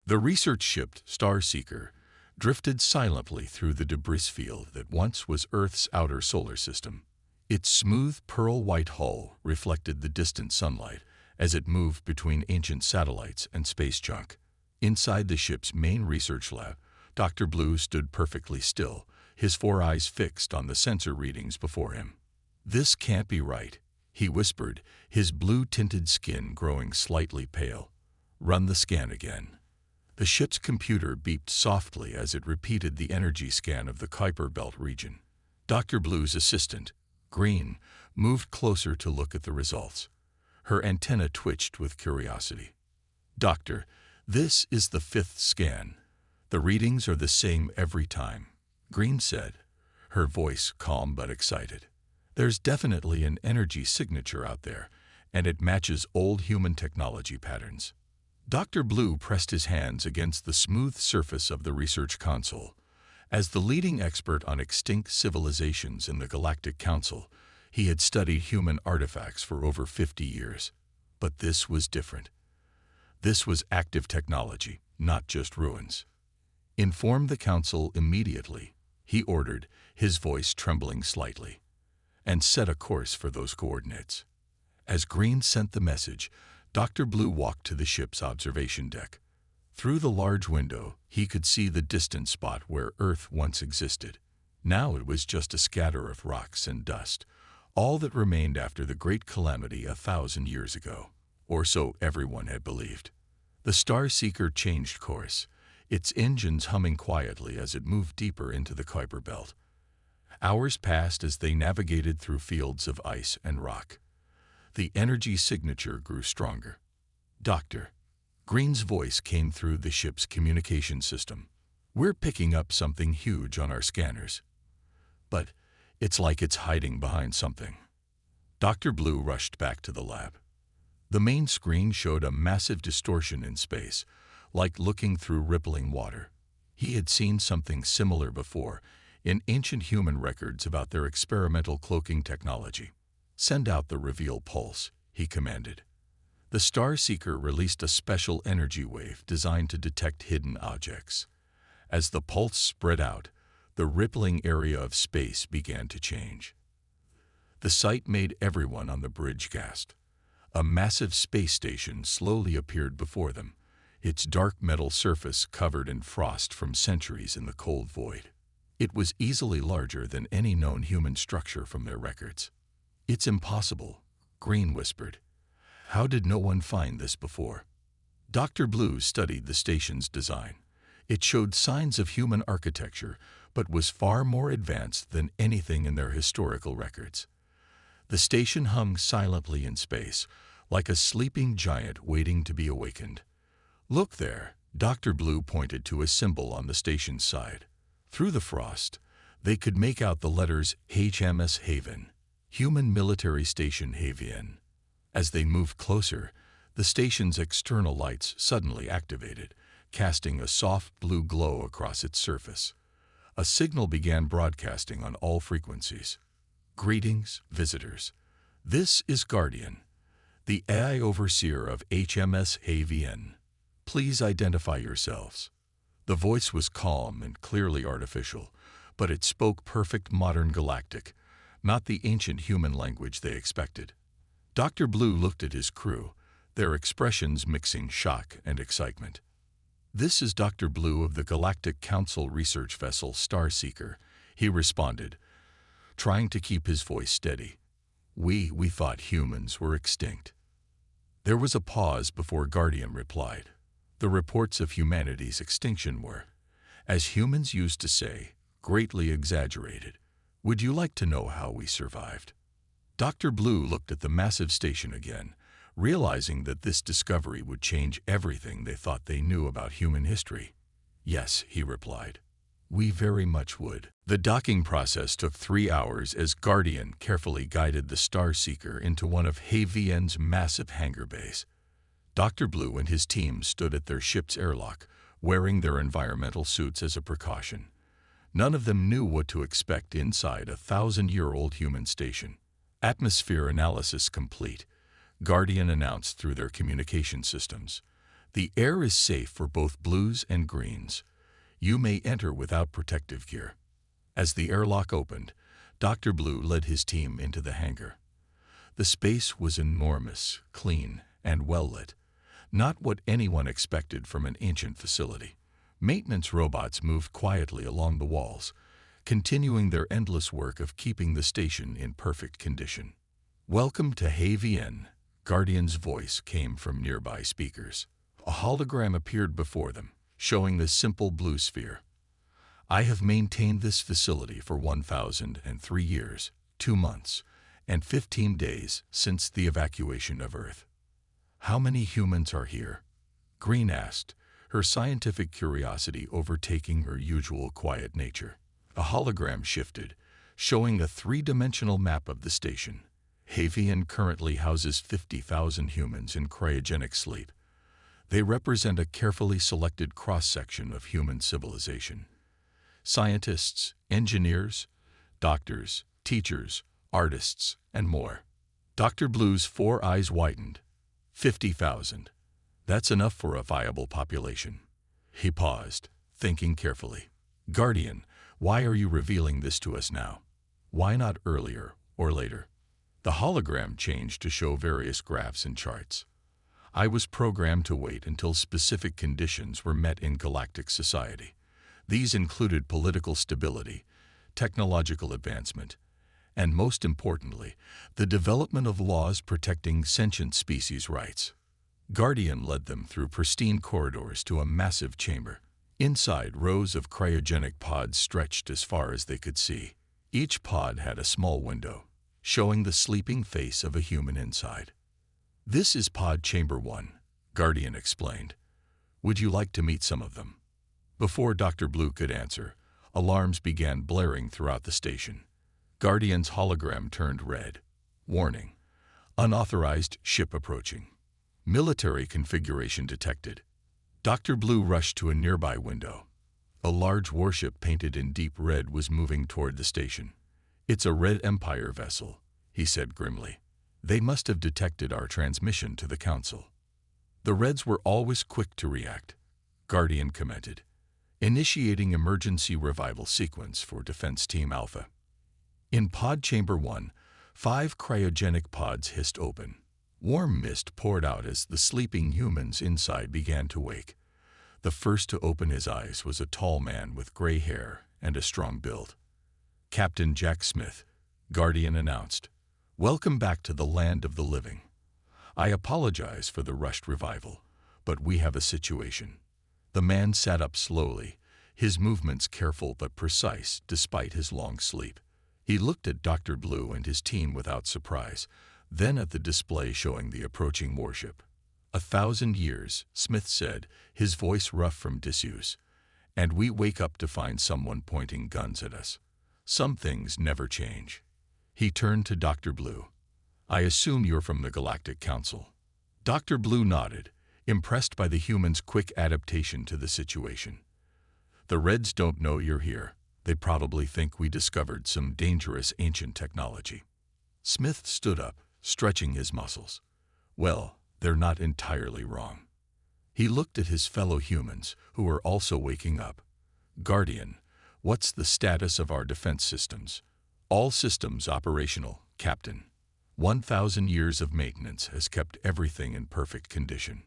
The research ship Starseeker drifted silently through the debris field that once was Earth's outer solar system. Its smooth pearl-white hull reflected the distant sunlight as it moved between ancient satellites and space junk. Inside the ship's main research lab, Dr. Blue stood perfectly still, his four eyes fixed on the sensor readings before him. "This can't be right," he whispered, his blue-tinted skin growing slightly pale. "Run the scan again." The ship's computer beeped softly as it repeated the energy scan of the Kuiper Belt region. Dr. Blue's assistant, Green, moved closer to look at the results. Her antenna twitched with curiosity. "Doctor, this is the fifth scan. The readings are the same every time," Green said, her voice calm but excited. "There's definitely an energy signature out there, and it matches old human technology patterns." Dr. Blue pressed his hands against the smooth surface of the research console. As the leading expert on extinct civilizations in the Galactic Council, he had studied human artifacts for over 50 years. But this was different. This was active technology, not just ruins. "Inform the Council immediately," he ordered, his voice trembling slightly, "and set a course for those coordinates." As Green sent the message, Dr. Blue walked to the ship's observation deck. Through the large window, he could see the distant spot where Earth once existed. Now it was just a scatter of rocks and dust, all that remained after the great calamity 1,000 years ago, or so everyone had believed. The Starseeker changed course, its engines humming quietly as it moved deeper into the Kuiper Belt. Hours passed as they navigated through fields of ice and rock. The energy signature grew stronger. "Doctor," Green's voice came through the ship's communication system. "We're picking up something huge on our scanners. But it's like it's hiding behind something." Dr. Blue rushed back to the lab. The main screen showed a massive distortion in space, like looking through rippling water. He had seen something similar before in ancient human records about their experimental cloaking technology. "Send out the reveal pulse," he commanded. The Starseeker released a special energy wave designed to detect hidden objects. As the pulse spread out, the rippling area of space began to change. The sight made everyone on the bridge gasp. A massive space station slowly appeared before them, its dark metal surface covered in frost from centuries in the cold void. It was easily larger than any known human structure from their records. "It's impossible," Green whispered. "How did no one find this before?" Dr. Blue studied the station's design. It showed signs of human architecture, but was far more advanced than anything in their historical records. The station hung silently in space, like a sleeping giant waiting to be awakened. "Look there," Dr. Blue pointed to a symbol on the station's side. Through the frost, they could make out the letters HMS Haven, Human Military Station Havian. As they moved closer, the station's external lights suddenly activated, casting a soft blue glow across its surface. A signal began broadcasting on all frequencies. "Greetings, visitors. This is Guardian, the AI overseer of HMS Havian. Please identify yourselves." The voice was calm and clearly artificial, but it spoke perfect modern galactic, not the ancient human language they expected. Dr. Blue looked at his crew, their expressions mixing shock and excitement. "This is Dr. Blue of the Galactic Council research vessel Starseeker," he responded, trying to keep his voice steady. We thought humans were extinct." There was a pause before Guardian replied. "The reports of humanity's extinction were, as humans used to say, greatly exaggerated. Would you like to know how we survived?" Dr. Blue looked at the massive station again, realizing that this discovery would change everything they thought they knew about human history. "Yes," he replied. "We very much would." The docking process took 3 hours as Guardian carefully guided the Starseeker into one of Havian's massive hangar bays. Dr. Blue and his team stood at their ship's airlock, wearing their environmental suits as a precaution. None of them knew what to expect inside a 1,000-year-old human station. "Atmosphere analysis complete," Guardian announced through their communication systems. The air is safe for both blues and greens. You may enter without protective gear. As the airlock opened, Dr. Blue led his team into the hangar. The space was enormous, clean, and well-lit. Not what anyone expected from an ancient facility. Maintenance robots moved quietly along the walls, continuing their endless work of keeping the station in perfect condition. "Welcome to HFY," Guardian's voice came from nearby speakers. A hologram appeared before them, showing the simple blue sphere. "I have maintained this facility for 1,003 years, 2 months, and 15 days since the evacuation of Earth." "How many humans are here?" Green asked, her scientific curiosity overtaking her usual quiet nature. A hologram shifted, showing a 3-dimensional map of the station. HFY currently houses 50,000 humans in cryogenic sleep. They represent a carefully selected cross-section of human civilization. Scientists, engineers, doctors, teachers, artists, and more. Dr. Blue's 4 eyes widened. 50,000. That's enough for a viable population. He paused, thinking carefully. "Guardian, why are you revealing this to us now? Why not earlier or later?" The hologram changed to show various graphs and charts. "I was programmed to wait until specific conditions were met in galactic society. These included political stability, technological advancement, and most importantly, the development of laws protecting sentient species' rights." Guardian led them through pristine corridors to a massive chamber. Inside, rows of cryogenic pods stretched as far as they could see. Each pod had a small window, showing the sleeping face of a human inside. "This is Pod Chamber 1, Guardian explained. "Would you like to meet some of them?" Before Dr. Blue could answer, alarms began blaring throughout the station. Guardian's hologram turned red. "Warning. Unauthorized ship approaching. Military configuration detected." Dr. Blue rushed to a nearby window. A large warship painted in deep red was moving toward the station. "It's a Red Empire vessel," he said grimly. "They must have detected our transmission to the Council." "The Reds were always quick to react," Guardian commented. "Initiating emergency revival sequence for Defense Team Alpha." In Pod Chamber 1, 5 cryogenic pods hissed open. Warm mist poured out as the sleeping humans inside began to wake. The first to open his eyes was a tall man with gray hair and a strong build. "Captain Jack Smith," Guardian announced. "Welcome back to the land of the living. I apologize for the rushed revival, but we have a situation." The man sat up slowly, his movements careful but precise despite his long sleep. He looked at Dr. Blue and his team without surprise, then at the display showing the approaching warship. "1,000 years, Smith said, his voice rough from disuse. "And we wake up to find someone pointing guns at us. Some things never change." He turned to Dr. Blue. "I assume you're from the Galactic Council." Dr. Blue nodded, impressed by the humans' quick adaptation to the situation. "The Reds don't know you're here. They probably think we discovered some dangerous ancient technology." Smith stood up, stretching his muscles. "Well, they're not entirely wrong." He looked at his fellow humans, who were also waking up. "Guardian, what's the status of our defense systems?" "All systems operational, Captain. 1,000 years of maintenance has kept everything in perfect condition."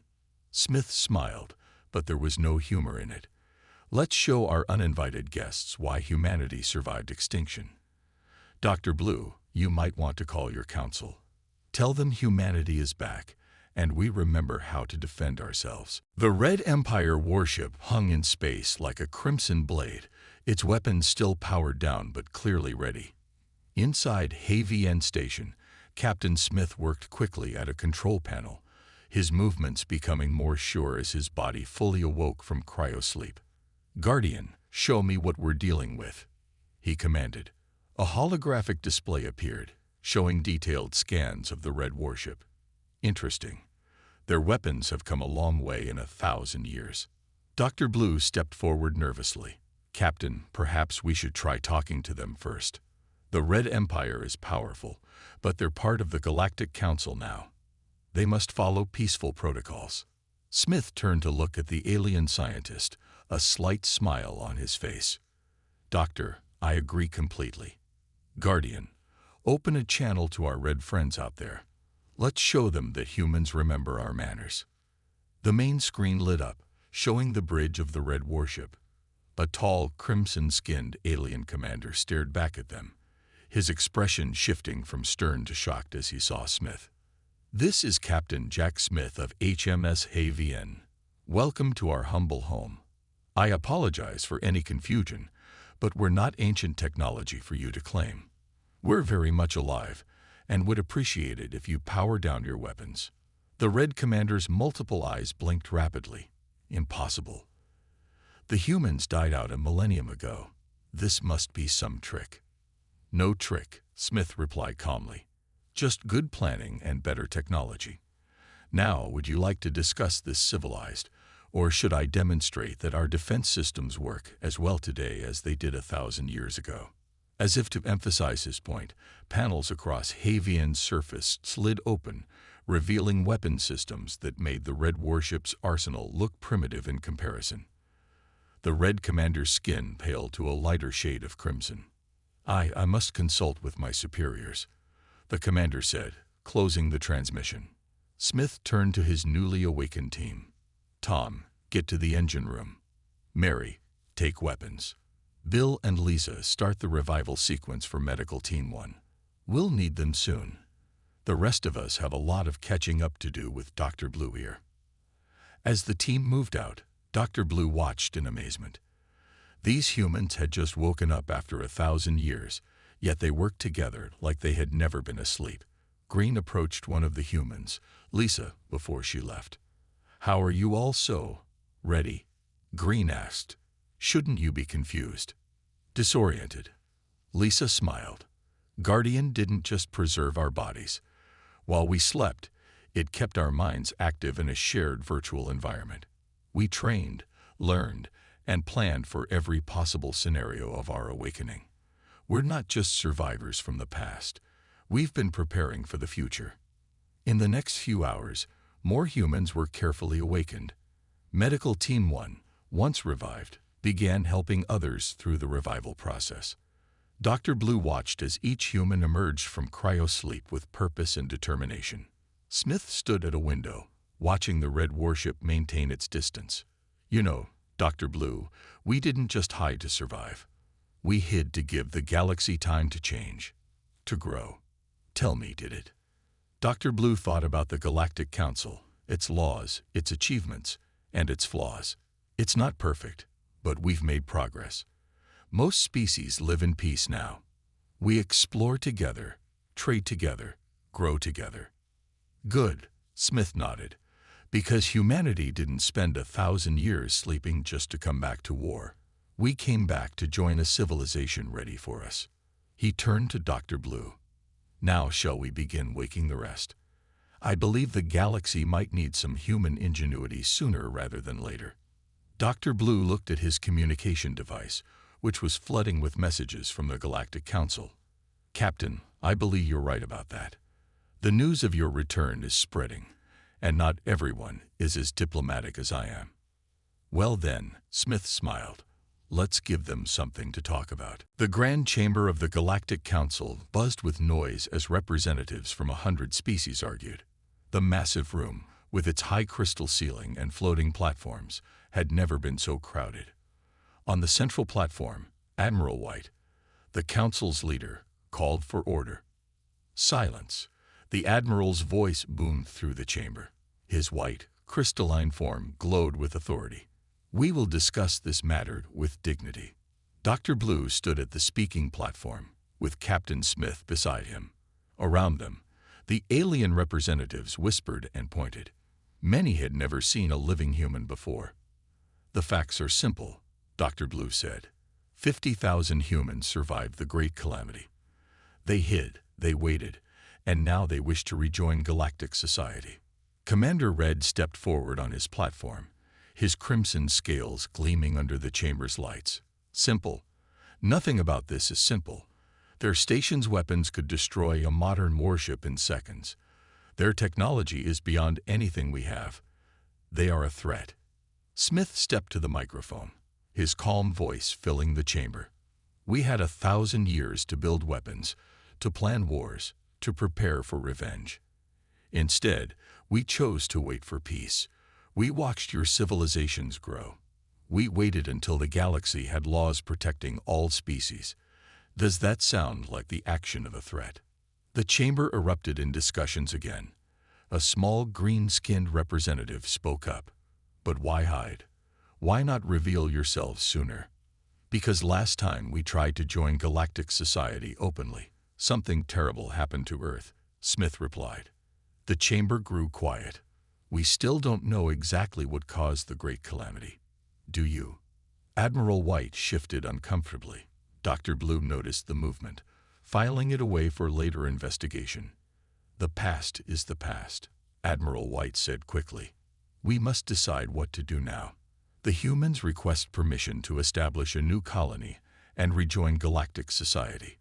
Smith smiled, but there was no humor in it. "Let's show our uninvited guests why humanity survived extinction. Dr. Blue, you might want to call your council. Tell them humanity is back, and we remember how to defend ourselves." The Red Empire warship hung in space like a crimson blade, its weapons still powered down but clearly ready. Inside HFY Station, Captain Smith worked quickly at a control panel, his movements becoming more sure as his body fully awoke from cryosleep. "Guardian, show me what we're dealing with," he commanded. A holographic display appeared, showing detailed scans of the Red warship. "Interesting. Their weapons have come a long way in 1,000 years." Dr. Blue stepped forward nervously. "Captain, perhaps we should try talking to them first. The Red Empire is powerful, but they're part of the Galactic Council now. They must follow peaceful protocols." Smith turned to look at the alien scientist, a slight smile on his face. Doctor, I agree completely. Guardian, open a channel to our red friends out there. Let's show them that humans remember our manners. The main screen lit up, showing the bridge of the red warship. A tall, crimson-skinned alien commander stared back at them, his expression shifting from stern to shocked as he saw Smith. This is Captain Jack Smith of HMS Havian. Welcome to our humble home. I apologize for any confusion, but we're not ancient technology for you to claim. We're very much alive, and would appreciate it if you power down your weapons. The Red Commander's multiple eyes blinked rapidly. Impossible. The humans died out a millennium ago. This must be some trick. No trick, Smith replied calmly. Just good planning and better technology. Now, would you like to discuss this civilized, or should I demonstrate that our defense systems work as well today as they did 1,000 years ago? As if to emphasize his point, panels across Havian's surface slid open, revealing weapon systems that made the Red warship's arsenal look primitive in comparison. The Red Commander's skin paled to a lighter shade of crimson. I must consult with my superiors, the commander said, closing the transmission. Smith turned to his newly awakened team. Tom, get to the engine room. Mary, take weapons. Bill and Lisa, start the revival sequence for Medical Team 1. We'll need them soon. The rest of us have a lot of catching up to do with Dr. Blue here. As the team moved out, Dr. Blue watched in amazement. These humans had just woken up after 1,000 years, yet they worked together like they had never been asleep. Green approached one of the humans, Lisa, before she left. How are you all so ready? Green asked. Shouldn't you be confused? Disoriented. Lisa smiled. Guardian didn't just preserve our bodies. While we slept, it kept our minds active in a shared virtual environment. We trained, learned, and planned for every possible scenario of our awakening. We're not just survivors from the past. We've been preparing for the future. In the next few hours, more humans were carefully awakened. Medical Team 1, once revived, began helping others through the revival process. Dr. Blue watched as each human emerged from cryosleep with purpose and determination. Smith stood at a window, watching the Red warship maintain its distance. You know, Dr. Blue, we didn't just hide to survive. We hid to give the galaxy time to change, to grow. Tell me, did it? Dr. Blue thought about the Galactic Council, its laws, its achievements, and its flaws. It's not perfect, but we've made progress. Most species live in peace now. We explore together, trade together, grow together. Good, Smith nodded, because humanity didn't spend 1,000 years sleeping just to come back to war. We came back to join a civilization ready for us. He turned to Dr. Blue. Now shall we begin waking the rest? I believe the galaxy might need some human ingenuity sooner rather than later. Dr. Blue looked at his communication device, which was flooding with messages from the Galactic Council. Captain, I believe you're right about that. The news of your return is spreading, and not everyone is as diplomatic as I am. Well then, Smith smiled. Let's give them something to talk about. The Grand Chamber of the Galactic Council buzzed with noise as representatives from 100 species argued. The massive room, with its high crystal ceiling and floating platforms, had never been so crowded. On the central platform, Admiral White, the Council's leader, called for order. Silence. The Admiral's voice boomed through the chamber. His white, crystalline form glowed with authority. We will discuss this matter with dignity. Dr. Blue stood at the speaking platform, with Captain Smith beside him. Around them, the alien representatives whispered and pointed. Many had never seen a living human before. The facts are simple, Dr. Blue said. 50,000 humans survived the Great Calamity. They hid, they waited, and now they wish to rejoin galactic society. Commander Red stepped forward on his platform, his crimson scales gleaming under the chamber's lights. Simple. Nothing about this is simple. Their station's weapons could destroy a modern warship in seconds. Their technology is beyond anything we have. They are a threat. Smith stepped to the microphone, his calm voice filling the chamber. We had 1,000 years to build weapons, to plan wars, to prepare for revenge. Instead, we chose to wait for peace. We watched your civilizations grow. We waited until the galaxy had laws protecting all species. Does that sound like the action of a threat? The chamber erupted in discussions again. A small green-skinned representative spoke up. But why hide? Why not reveal yourselves sooner? Because last time we tried to join Galactic Society openly, something terrible happened to Earth, Smith replied. The chamber grew quiet. We still don't know exactly what caused the great calamity. Do you? Admiral White shifted uncomfortably. Dr. Blue noticed the movement, filing it away for later investigation. The past is the past, Admiral White said quickly. We must decide what to do now. The humans request permission to establish a new colony and rejoin Galactic Society.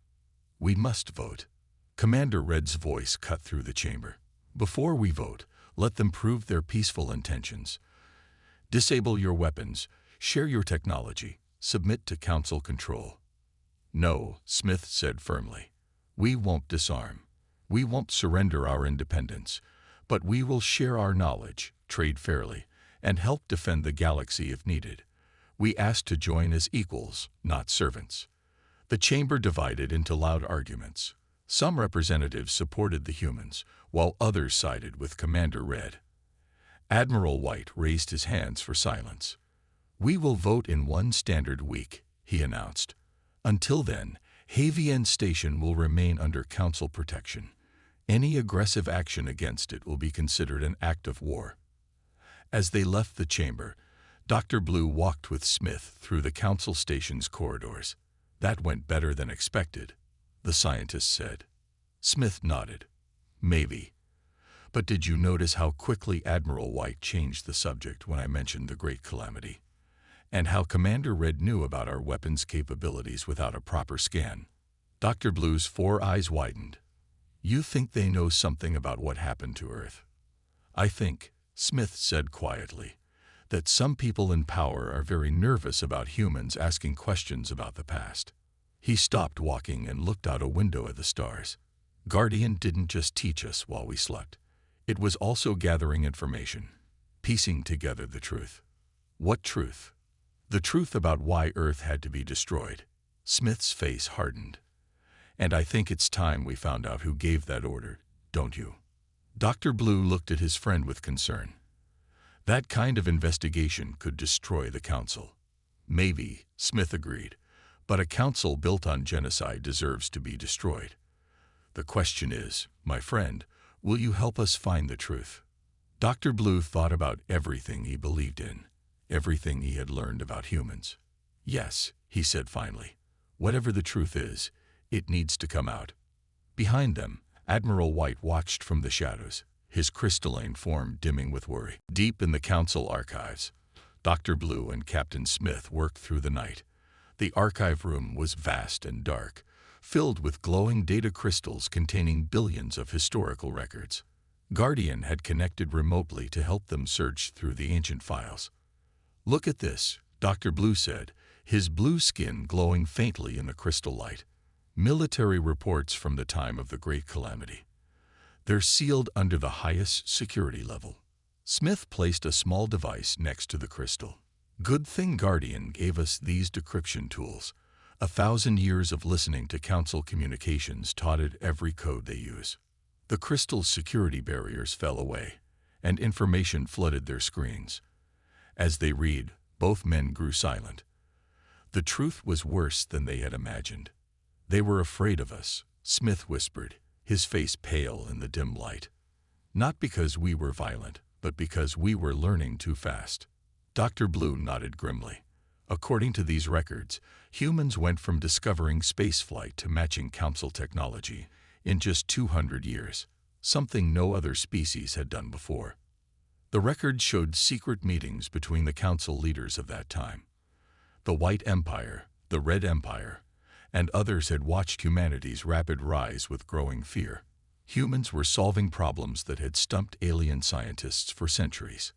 We must vote. Commander Red's voice cut through the chamber. Before we vote, let them prove their peaceful intentions. Disable your weapons, share your technology, submit to Council control. No, Smith said firmly. We won't disarm. We won't surrender our independence, but we will share our knowledge, trade fairly, and help defend the galaxy if needed. We ask to join as equals, not servants. The chamber divided into loud arguments. Some representatives supported the humans, while others sided with Commander Red. Admiral White raised his hands for silence. We will vote in one standard week, he announced. Until then, Havian Station will remain under Council protection. Any aggressive action against it will be considered an act of war. As they left the chamber, Dr. Blue walked with Smith through the Council Station's corridors. That went better than expected, the scientist said. Smith nodded. Maybe. But did you notice how quickly Admiral White changed the subject when I mentioned the Great Calamity? And how Commander Red knew about our weapons capabilities without a proper scan? Dr. Blue's 4 eyes widened. You think they know something about what happened to Earth? I think, Smith said quietly, that some people in power are very nervous about humans asking questions about the past. He stopped walking and looked out a window at the stars. Guardian didn't just teach us while we slept. It was also gathering information, piecing together the truth. What truth? The truth about why Earth had to be destroyed. Smith's face hardened. And I think it's time we found out who gave that order, don't you? Dr. Blue looked at his friend with concern. That kind of investigation could destroy the Council. Maybe, Smith agreed, but a council built on genocide deserves to be destroyed. The question is, my friend, will you help us find the truth? Dr. Blue thought about everything he believed in, everything he had learned about humans. Yes, he said finally. Whatever the truth is, it needs to come out. Behind them, Admiral White watched from the shadows, his crystalline form dimming with worry. Deep in the Council archives, Dr. Blue and Captain Smith worked through the night. The archive room was vast and dark, filled with glowing data crystals containing billions of historical records. Guardian had connected remotely to help them search through the ancient files. Look at this, Dr. Blue said, his blue skin glowing faintly in the crystal light. Military reports from the time of the Great Calamity. They're sealed under the highest security level. Smith placed a small device next to the crystal. Good thing Guardian gave us these decryption tools. 1,000 years of listening to Council communications taught it every code they use. The crystal's security barriers fell away, and information flooded their screens. As they read, both men grew silent. The truth was worse than they had imagined. They were afraid of us, Smith whispered, his face pale in the dim light. Not because we were violent, but because we were learning too fast. Dr. Blue nodded grimly. According to these records, humans went from discovering spaceflight to matching Council technology in just 200 years, something no other species had done before. The records showed secret meetings between the Council leaders of that time. The White Empire, the Red Empire, and others had watched humanity's rapid rise with growing fear. Humans were solving problems that had stumped alien scientists for centuries.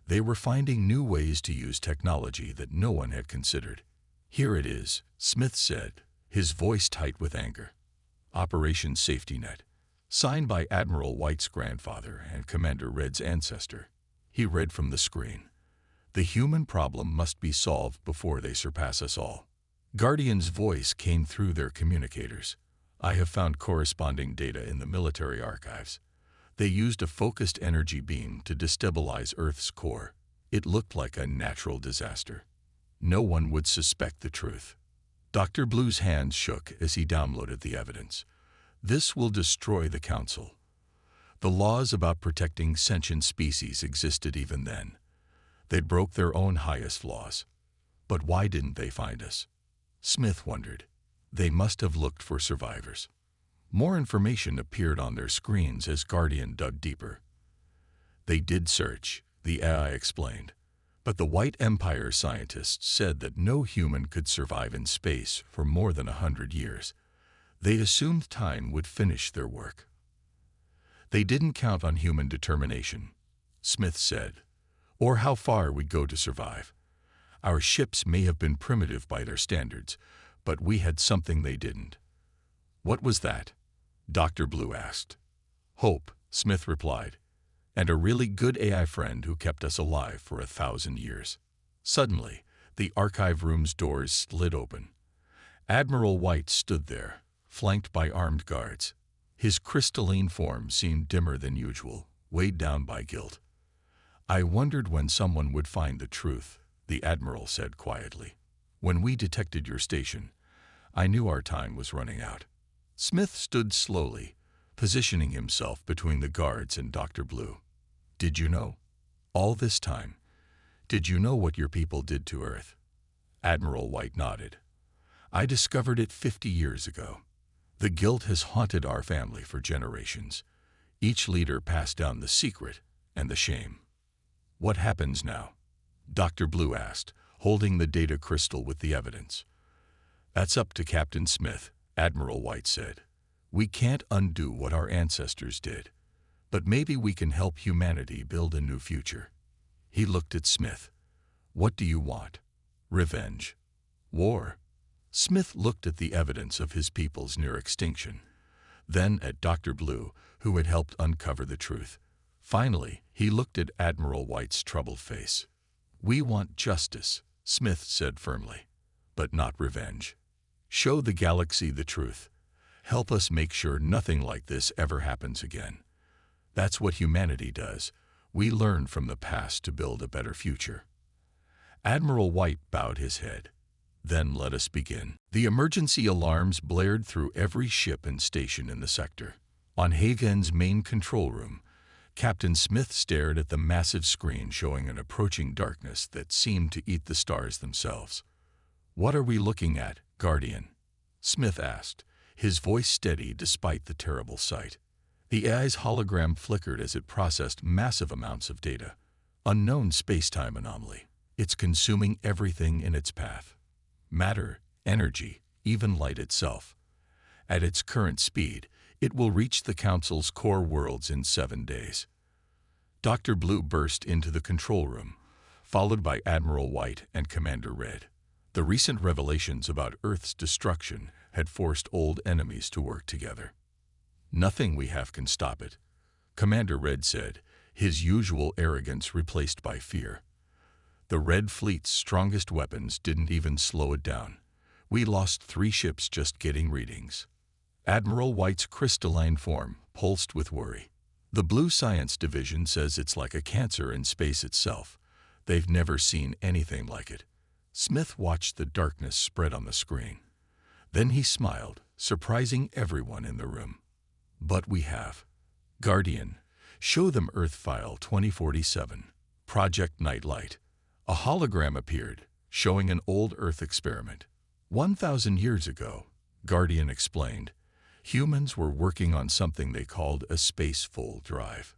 They were finding new ways to use technology that no one had considered. "Here it is," Smith said, his voice tight with anger. "Operation Safety Net, signed by Admiral White's grandfather and Commander Red's ancestor." He read from the screen. "The human problem must be solved before they surpass us all." Guardian's voice came through their communicators. "I have found corresponding data in the military archives. They used a focused energy beam to destabilize Earth's core. It looked like a natural disaster. No one would suspect the truth." Dr. Blue's hands shook as he downloaded the evidence. "This will destroy the Council. The laws about protecting sentient species existed even then. They broke their own highest laws. But why didn't they find us?" Smith wondered. They must have looked for survivors. More information appeared on their screens as Guardian dug deeper. "They did search," the AI explained. "But the White Empire scientists said that no human could survive in space for more than 100 years. They assumed time would finish their work. They didn't count on human determination," Smith said, "or how far we'd go to survive. Our ships may have been primitive by their standards, but we had something they didn't." "What was that?" Dr. Blue asked. "Hope," Smith replied, "and a really good AI friend who kept us alive for 1,000 years." Suddenly, the archive room's doors slid open. Admiral White stood there, flanked by armed guards. His crystalline form seemed dimmer than usual, weighed down by guilt. "I wondered when someone would find the truth," the Admiral said quietly. "When we detected your station, I knew our time was running out." Smith stood slowly, positioning himself between the guards and Dr. Blue. "Did you know? All this time, did you know what your people did to Earth?" Admiral White nodded. "I discovered it 50 years ago. The guilt has haunted our family for generations. Each leader passed down the secret and the shame." "What happens now?" Dr. Blue asked, holding the data crystal with the evidence. "That's up to Captain Smith," Admiral White said. "We can't undo what our ancestors did, but maybe we can help humanity build a new future." He looked at Smith. "What do you want? Revenge? War?" Smith looked at the evidence of his people's near extinction, then at Dr. Blue, who had helped uncover the truth. Finally, he looked at Admiral White's troubled face. "We want justice," Smith said firmly, "but not revenge. Show the galaxy the truth. Help us make sure nothing like this ever happens again. That's what humanity does. We learn from the past to build a better future." Admiral White bowed his head. "Then let us begin." The emergency alarms blared through every ship and station in the sector. On Hagen's main control room, Captain Smith stared at the massive screen showing an approaching darkness that seemed to eat the stars themselves. "What are we looking at, Guardian?" Smith asked, his voice steady despite the terrible sight. The AI's hologram flickered as it processed massive amounts of data. "Unknown space-time anomaly. It's consuming everything in its path. Matter, energy, even light itself. At its current speed, it will reach the Council's core worlds in 7 days." Dr. Blue burst into the control room, followed by Admiral White and Commander Red. The recent revelations about Earth's destruction had forced old enemies to work together. "Nothing we have can stop it," Commander Red said, his usual arrogance replaced by fear. "The Red Fleet's strongest weapons didn't even slow it down. We lost 3 ships just getting readings." Admiral White's crystalline form pulsed with worry. "The Blue Science Division says it's like a cancer in space itself. They've never seen anything like it." Smith watched the darkness spread on the screen. Then he smiled, surprising everyone in the room. "But we have. Guardian, show them Earth File 2047, Project Nightlight." A hologram appeared, showing an old Earth experiment. 1,000 years ago, Guardian explained, humans were working on something they called a space-full drive.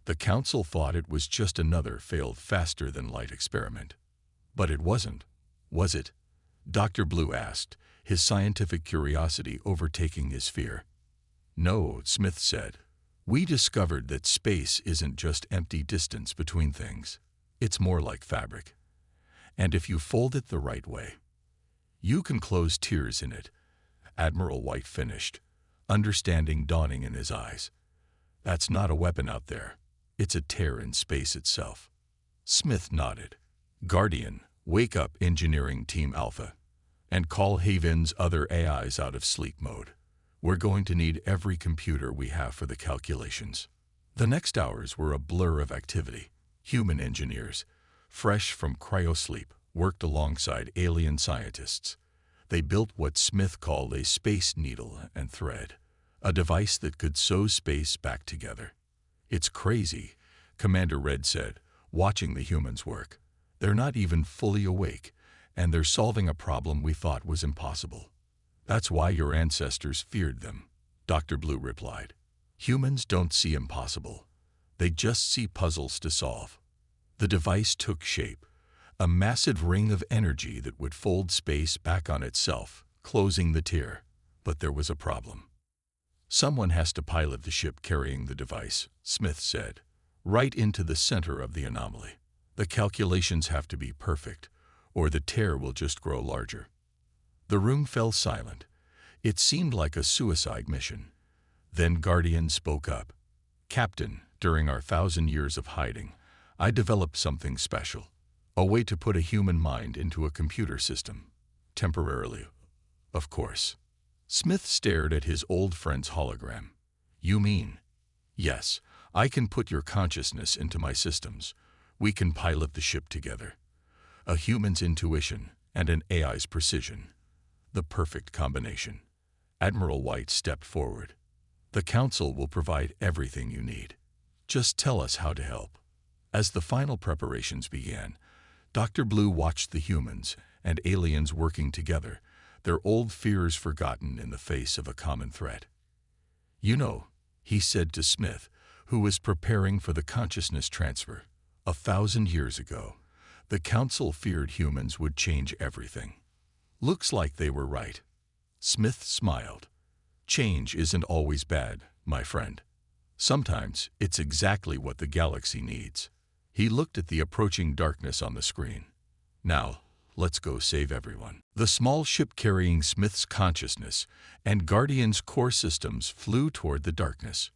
The Council thought it was just another failed faster-than-light experiment. But it wasn't, was it? Dr. Blue asked, his scientific curiosity overtaking his fear. "No," Smith said. "We discovered that space isn't just empty distance between things. It's more like fabric. And if you fold it the right way, you can close tears in it. Admiral White finished, understanding dawning in his eyes. That's not a weapon out there. It's a tear in space itself. Smith nodded. Guardian, wake up Engineering Team Alpha and call Haven's other AIs out of sleep mode. We're going to need every computer we have for the calculations. The next hours were a blur of activity. Human engineers, fresh from cryosleep, worked alongside alien scientists. They built what Smith called a space needle and thread, a device that could sew space back together. It's crazy, Commander Red said, watching the humans work. They're not even fully awake, and they're solving a problem we thought was impossible. That's why your ancestors feared them, Dr. Blue replied. Humans don't see impossible. They just see puzzles to solve. The device took shape, a massive ring of energy that would fold space back on itself, closing the tear. But there was a problem. Someone has to pilot the ship carrying the device, Smith said, right into the center of the anomaly. The calculations have to be perfect, or the tear will just grow larger. The room fell silent. It seemed like a suicide mission. Then Guardian spoke up. Captain, during our 1,000 years of hiding, I developed something special. A way to put a human mind into a computer system. Temporarily, of course. Smith stared at his old friend's hologram. You mean? Yes, I can put your consciousness into my systems. We can pilot the ship together. A human's intuition and an AI's precision. The perfect combination. Admiral White stepped forward. The Council will provide everything you need. Just tell us how to help. As the final preparations began, Dr. Blue watched the humans and aliens working together, their old fears forgotten in the face of a common threat. You know, he said to Smith, who was preparing for the consciousness transfer, 1,000 years ago, the Council feared humans would change everything. Looks like they were right. Smith smiled. Change isn't always bad, my friend. Sometimes it's exactly what the galaxy needs. He looked at the approaching darkness on the screen. Now, let's go save everyone. The small ship carrying Smith's consciousness and Guardian's core systems flew toward the darkness.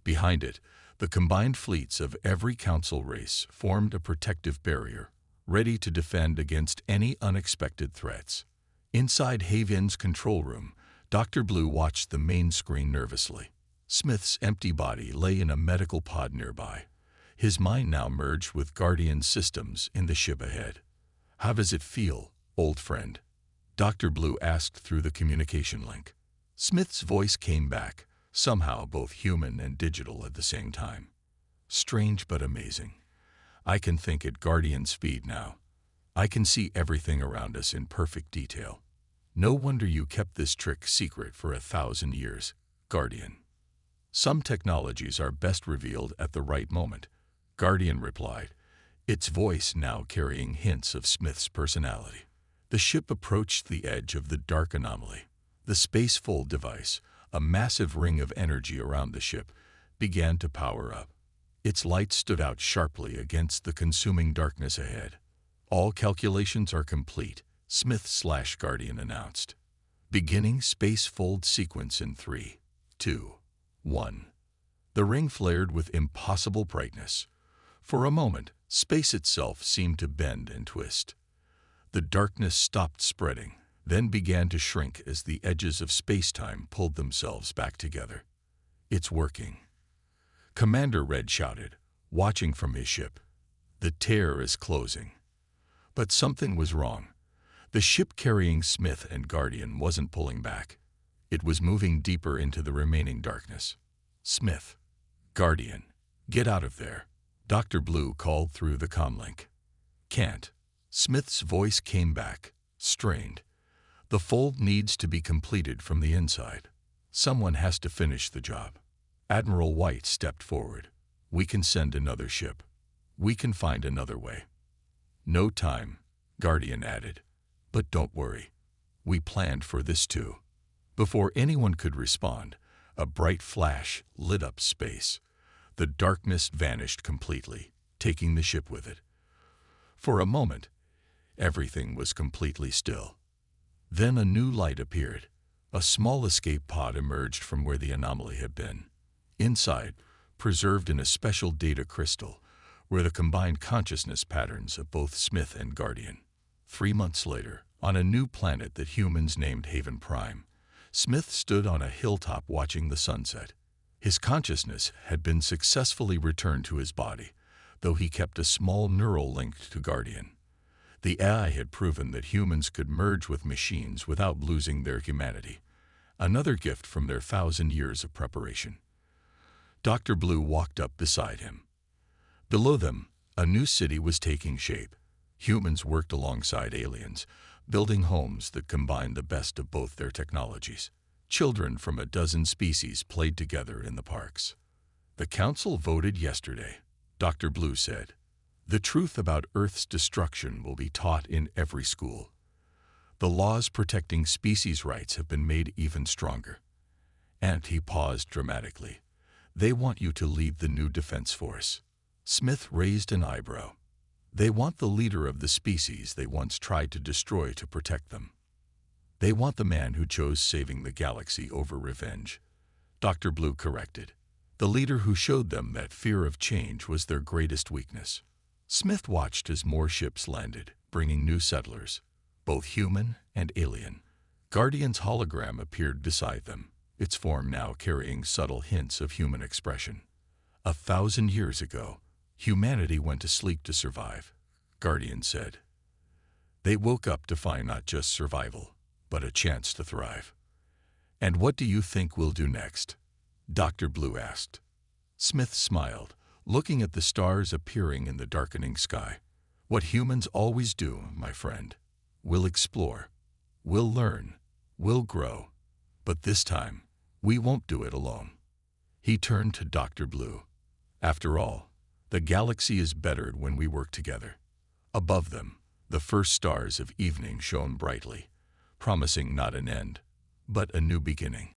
Behind it, the combined fleets of every Council race formed a protective barrier, ready to defend against any unexpected threats. Inside Haven's control room, Dr. Blue watched the main screen nervously. Smith's empty body lay in a medical pod nearby. His mind now merged with Guardian's systems in the ship ahead. How does it feel, old friend? Dr. Blue asked through the communication link. Smith's voice came back, somehow both human and digital at the same time. Strange but amazing. I can think at Guardian's speed now. I can see everything around us in perfect detail. No wonder you kept this trick secret for 1,000 years, Guardian. Some technologies are best revealed at the right moment, Guardian replied, its voice now carrying hints of Smith's personality. The ship approached the edge of the dark anomaly. The spacefold device, a massive ring of energy around the ship, began to power up. Its light stood out sharply against the consuming darkness ahead. All calculations are complete, Smith/Guardian announced. Beginning spacefold sequence in 3, 2, 1. The ring flared with impossible brightness. For a moment, space itself seemed to bend and twist. The darkness stopped spreading, then began to shrink as the edges of space-time pulled themselves back together. It's working. Commander Red shouted, watching from his ship. The tear is closing. But something was wrong. The ship carrying Smith and Guardian wasn't pulling back. It was moving deeper into the remaining darkness. Smith, Guardian, get out of there. Dr. Blue called through the comlink. Can't. Smith's voice came back, strained. The fold needs to be completed from the inside. Someone has to finish the job. Admiral White stepped forward. We can send another ship. We can find another way. No time, Guardian added. But don't worry. We planned for this too. Before anyone could respond, a bright flash lit up space. The darkness vanished completely, taking the ship with it. For a moment, everything was completely still. Then a new light appeared. A small escape pod emerged from where the anomaly had been. Inside, preserved in a special data crystal, were the combined consciousness patterns of both Smith and Guardian. 3 months later, on a new planet that humans named Haven Prime, Smith stood on a hilltop watching the sunset. His consciousness had been successfully returned to his body, though he kept a small neural link to Guardian. The AI had proven that humans could merge with machines without losing their humanity, another gift from their 1,000 years of preparation. Dr. Blue walked up beside him. Below them, a new city was taking shape. Humans worked alongside aliens, building homes that combined the best of both their technologies. Children from a dozen species played together in the parks. The council voted yesterday, Dr. Blue said. The truth about Earth's destruction will be taught in every school. The laws protecting species rights have been made even stronger. And he paused dramatically. They want you to lead the new defense force. Smith raised an eyebrow. They want the leader of the species they once tried to destroy to protect them. They want the man who chose saving the galaxy over revenge. Dr. Blue corrected. The leader who showed them that fear of change was their greatest weakness. Smith watched as more ships landed, bringing new settlers, both human and alien. Guardian's hologram appeared beside them, its form now carrying subtle hints of human expression. 1,000 years ago, humanity went to sleep to survive, Guardian said. They woke up to find not just survival, but a chance to thrive. And what do you think we'll do next? Dr. Blue asked. Smith smiled, looking at the stars appearing in the darkening sky. What humans always do, my friend. We'll explore. We'll learn. We'll grow. But this time, we won't do it alone. He turned to Dr. Blue. After all, the galaxy is bettered when we work together. Above them, the first stars of evening shone brightly, promising not an end, but a new beginning.